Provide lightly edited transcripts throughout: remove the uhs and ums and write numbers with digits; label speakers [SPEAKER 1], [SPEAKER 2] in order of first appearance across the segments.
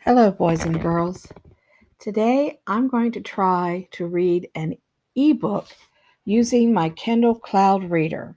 [SPEAKER 1] Hello, boys and girls. Today I'm going to try to read an ebook using my Kindle Cloud Reader.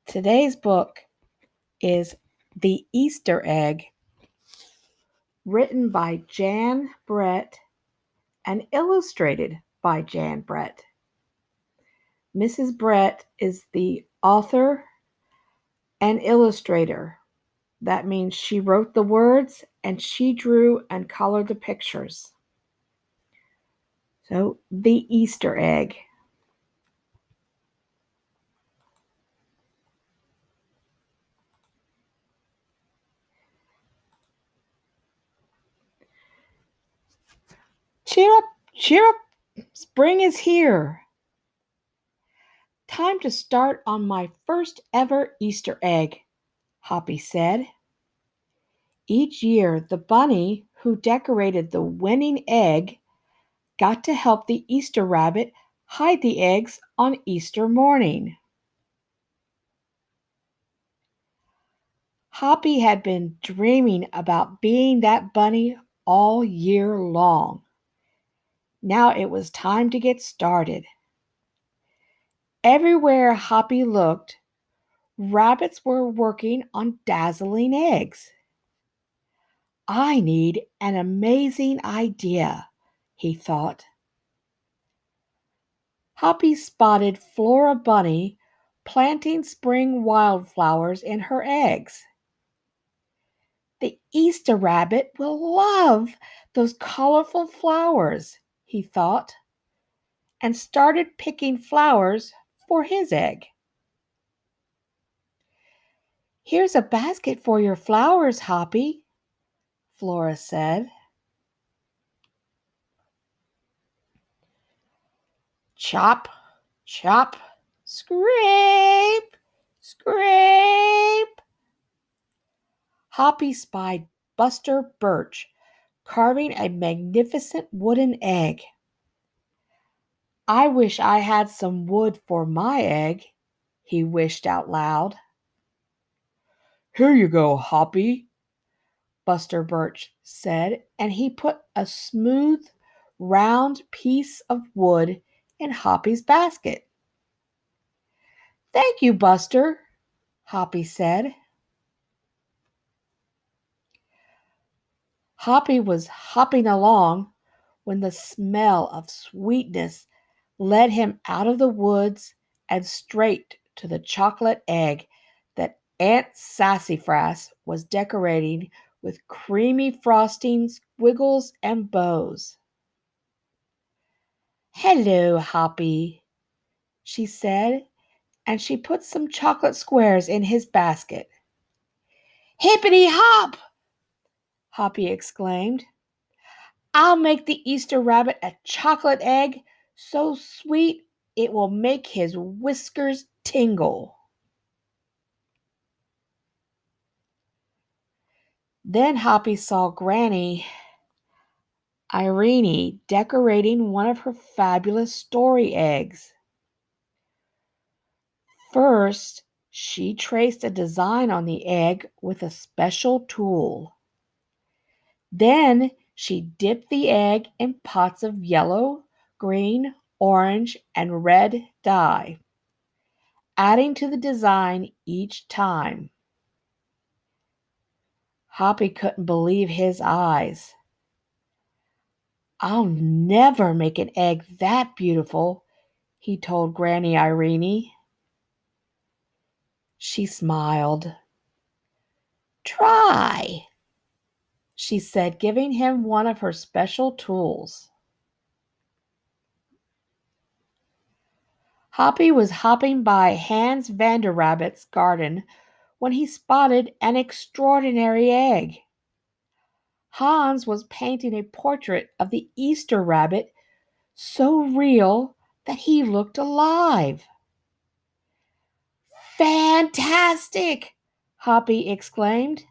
[SPEAKER 1] Today's book is The Easter Egg, written by Jan Brett and illustrated by Jan Brett. Mrs. Brett is the author and illustrator. That means she wrote the words and she drew and colored the pictures. So, The Easter Egg. Cheer up, cheer up, spring is here. Time to start on my first ever Easter egg, Hoppy said. Each year, the bunny who decorated the winning egg got to help the Easter rabbit hide the eggs on Easter morning. Hoppy had been dreaming about being that bunny all year long. Now it was time to get started. Everywhere Hoppy looked, rabbits were working on dazzling eggs. I need an amazing idea, he thought. Hoppy spotted Flora Bunny planting spring wildflowers in her eggs. The Easter rabbit will love those colorful flowers, he thought, and started picking flowers for his egg. Here's a basket for your flowers, Hoppy, Flora said. Chop, chop, scrape, scrape. Hoppy spied Buster Birch carving a magnificent wooden egg. I wish I had some wood for my egg, he wished out loud. Here you go, Hoppy, Buster Birch said, and he put a smooth, round piece of wood in Hoppy's basket. Thank you, Buster, Hoppy said. Hoppy was hopping along when the smell of sweetness led him out of the woods and straight to the chocolate egg that Aunt Sassafras was decorating with creamy frosting, squiggles, and bows. Hello, Hoppy, she said, and she put some chocolate squares in his basket. Hippity hop! Hoppy exclaimed. I'll make the Easter rabbit a chocolate egg so sweet it will make his whiskers tingle. Then Hoppy saw Granny Irene decorating one of her fabulous story eggs. First, she traced a design on the egg with a special tool. Then she dipped the egg in pots of yellow, green, orange, and red dye, adding to the design each time. Hoppy couldn't believe his eyes. I'll never make an egg that beautiful, he told Granny Irene. She smiled. Try, she said, giving him one of her special tools. Hoppy was hopping by Hans Vanderrabbit's garden when he spotted an extraordinary egg. Hans was painting a portrait of the Easter rabbit so real that he looked alive. Fantastic! Hoppy exclaimed.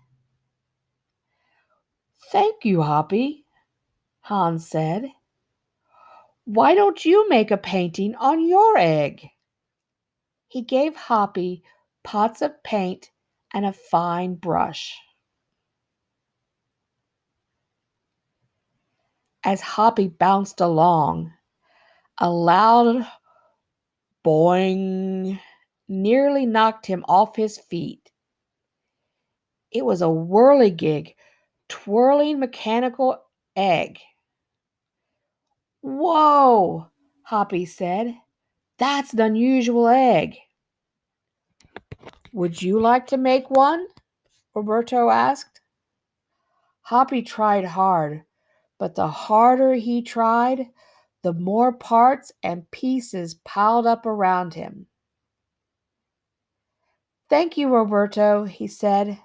[SPEAKER 1] Thank you, Hoppy, Hans said. Why don't you make a painting on your egg? He gave Hoppy pots of paint and a fine brush. As Hoppy bounced along, a loud boing nearly knocked him off his feet. It was a whirligig, twirling mechanical egg. Whoa, Hoppy said. That's an unusual egg. Would you like to make one? Roberto asked. Hoppy tried hard, but the harder he tried, the more parts and pieces piled up around him. Thank you, Roberto, he said,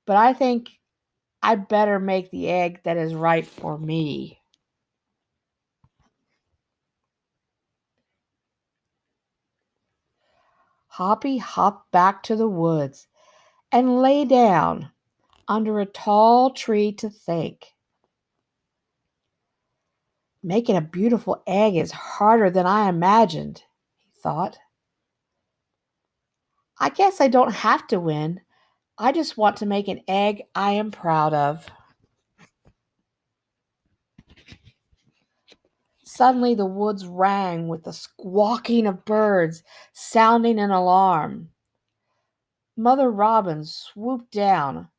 [SPEAKER 1] but I think I'd better make the egg that is right for me. Hoppy hopped back to the woods and lay down under a tall tree to think. Making a beautiful egg is harder than I imagined, he thought. I guess I don't have to win. I just want to make an egg I am proud of. Suddenly the woods rang with the squawking of birds, sounding an alarm. Mother Robin swooped down,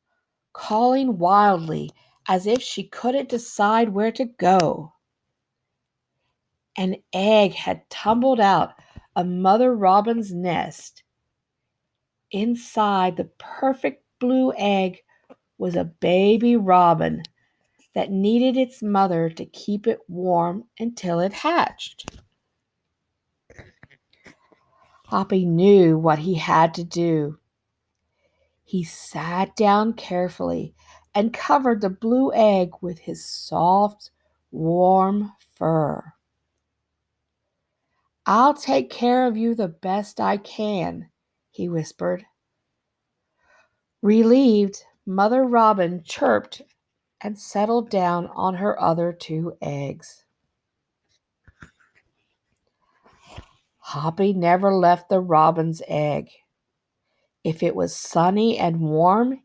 [SPEAKER 1] calling wildly as if she couldn't decide where to go. An egg had tumbled out of Mother Robin's nest. Inside the perfect blue egg was a baby robin that needed its mother to keep it warm until it hatched. Hoppy knew what he had to do. He sat down carefully and covered the blue egg with his soft, warm fur. I'll take care of you the best I can, he whispered. Relieved, Mother Robin chirped and settled down on her other two eggs. Hoppy never left the robin's egg. If it was sunny and warm,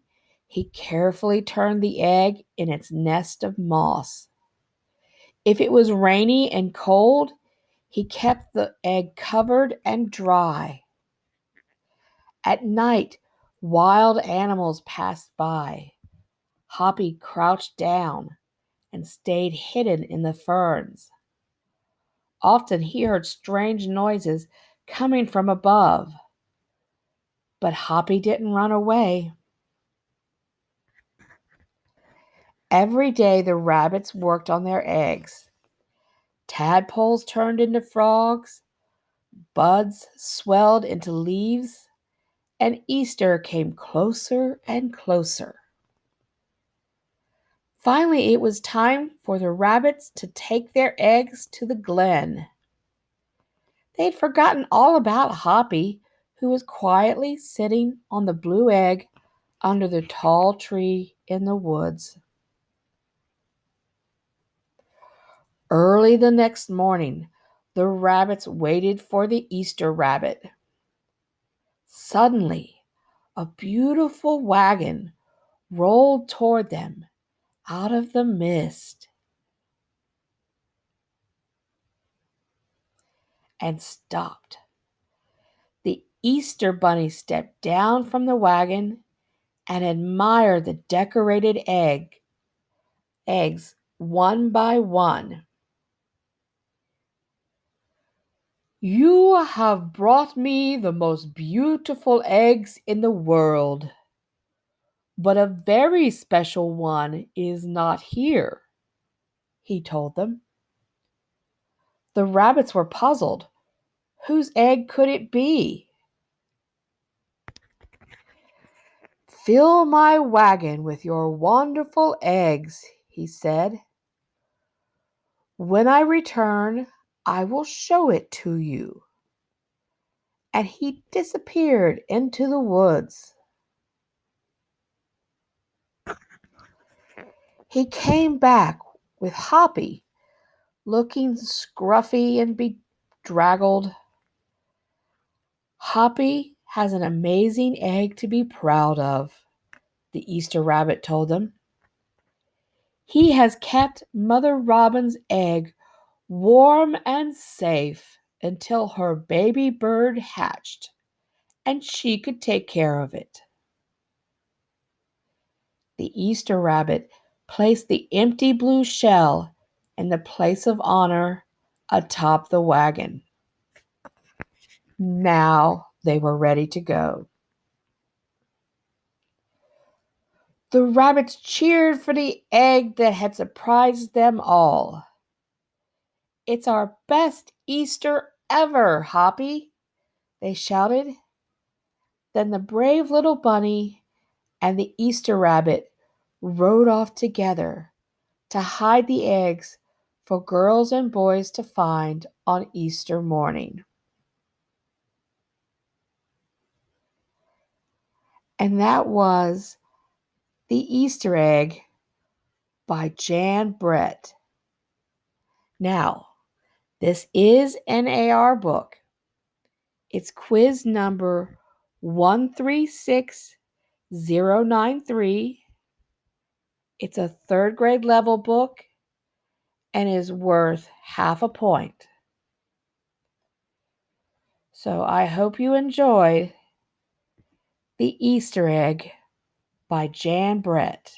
[SPEAKER 1] he carefully turned the egg in its nest of moss. If it was rainy and cold, he kept the egg covered and dry. At night, wild animals passed by. Hoppy crouched down and stayed hidden in the ferns. Often he heard strange noises coming from above, but Hoppy didn't run away. Every day the rabbits worked on their eggs. Tadpoles turned into frogs, buds swelled into leaves, and Easter came closer and closer. Finally, it was time for the rabbits to take their eggs to the glen. They'd forgotten all about Hoppy, who was quietly sitting on the blue egg under the tall tree in the woods. Early the next morning, the rabbits waited for the Easter rabbit. Suddenly, a beautiful wagon rolled toward them out of the mist and stopped. The Easter bunny stepped down from the wagon and admired the decorated eggs one by one. You have brought me the most beautiful eggs in the world, but a very special one is not here, he told them. The rabbits were puzzled. Whose egg could it be? Fill my wagon with your wonderful eggs, he said. When I return, I will show it to you. And he disappeared into the woods. He came back with Hoppy, looking scruffy and bedraggled. Hoppy has an amazing egg to be proud of, the Easter rabbit told them. He has kept Mother Robin's egg warm and safe until her baby bird hatched and she could take care of it. The Easter rabbit placed the empty blue shell in the place of honor atop the wagon. Now they were ready to go. The rabbits cheered for the egg that had surprised them all. "It's our best Easter ever, Hoppy," they shouted. Then the brave little bunny and the Easter rabbit rode off together to hide the eggs for girls and boys to find on Easter morning. And that was The Easter Egg by Jan Brett. Now, this is an AR book. It's quiz number 136093. It's a third grade level book and is worth half a point. So I hope you enjoy The Easter Egg by Jan Brett.